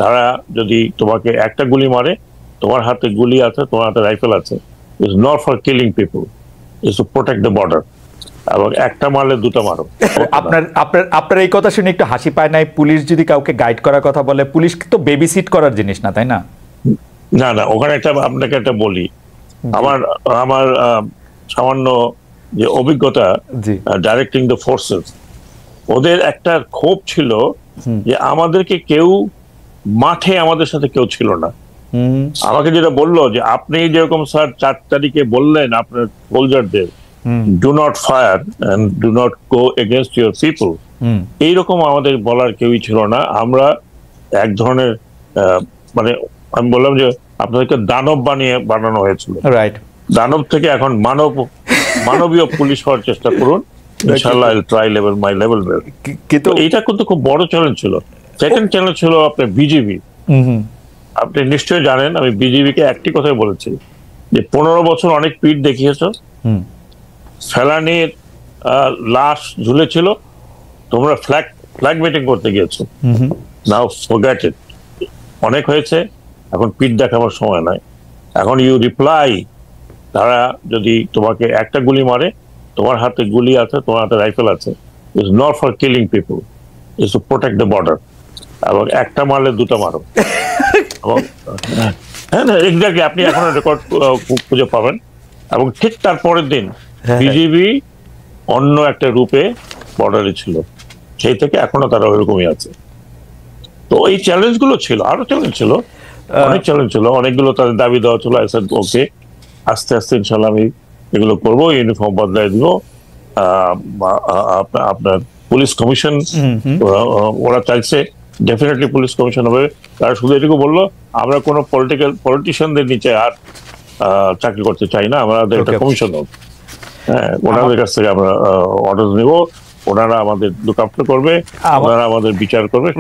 তারা যদি তোমাকে একটা গুলি মারে, তোমার হাতে গুলি আছে, তোমার হাতে রাইফেল আছে, is not for killing people, is to protect the border. এবং একটা মারলে দুটো মারো। আপনার আপনার আপনার এই কথা শুনে একটু হাসি পায় নাই? পুলিশ যদি কাউকে গাইড করার কথা বলে, পুলিশ তো বেবি সিট করার জিনিস না, তাই না? না না, ওখানে একটা আপনাকে একটা বলি, আমার আমার সামান্য যে অভিজ্ঞতা ডাইরেক্টিং দ্য ফোর্সেস, ওদের একটা ক্ষোভ ছিল যে আমাদেরকে কেউ মাঠে, আমাদের সাথে কেউ ছিল না। আমাকে যেটা বললো যে আপনি যেরকম স্যার 4 তারিখে বললেন আপনার সোলজারদের do not fire and do not go against your people, এইরকম আমাদের বলার কেউই ছিল না। আমরা এক ধরনের মানে আমি বললাম যে আপনাদেরকে দানব বানানো হয়েছিল, দানব থেকে এখন মানবীয় পুলিশ হওয়ার চেষ্টা করুন, ইনশাআল্লাহ I'll try level my level বেল। কিন্তু এইটা কিন্তু খুব বড় চ্যালেঞ্জ ছিল। সেকেন্ড চ্যালেঞ্জ ছিল আপনার বিজিবি। আপনি নিশ্চয়ই জানেন আমি বিজিবি কে একটি কথাই বলেছি যে 15 বছর অনেক পিঠ দেখিয়েছো, ফেলানির লাশ ঝুলেছিল, তোমরা ফ্ল্যাগ মিটিং করতে গিয়েছো, নাও ফরগেট ইট, অনেক হয়েছে, এখন পিঠ দেখাবার সময় নাই। এখন ইউ রিপ্লাই, তারা যদি তোমাকে একটা গুলি মারে, তোমার হাতে গুলি আছে, তোমার হাতে রাইফেল আছে, is not for killing people, is to protect the border. এবং একটা মারলে দুটো মারো। হ্যাঁ, এক্স্যাক্টলি, আপনি এখন রেকর্ড খুঁজে পাবেন। এবং ঠিক তার পরের দিন বিজিবি অন্য একটা রূপে বর্ডারে ছিল, সেই থেকে এখনো তারা ওইরকমই আছে। তো এই চ্যালেঞ্জ গুলো ছিল, আরো চ্যালেঞ্জ ছিল, অনেক চ্যালেঞ্জ ছিল, অনেকগুলো তাদের দাবি দেওয়া ছিল। আই সেড ওকে, আস্তে আস্তে ইনশাল্লাহ আমি এগুলো করবো, ইউনিফর্ম বদলাই দিব। আপনার পুলিশ কমিশন ওরা চাইছে ডেফিনেটলি পুলিশ কমিশন হবে। তারা শুধু এটুকু বললো আমরা কোনো পলিটিশিয়ানদের নিচে আর চাকরি করতে চাই না, আমাদের একটা কমিশন হোক। হ্যাঁ, ওনাদের কাছ থেকে আমরা অর্ডার নেব, ওনারা আমাদের লুক আফটার করবে, ওনারা আমাদের বিচার করবে।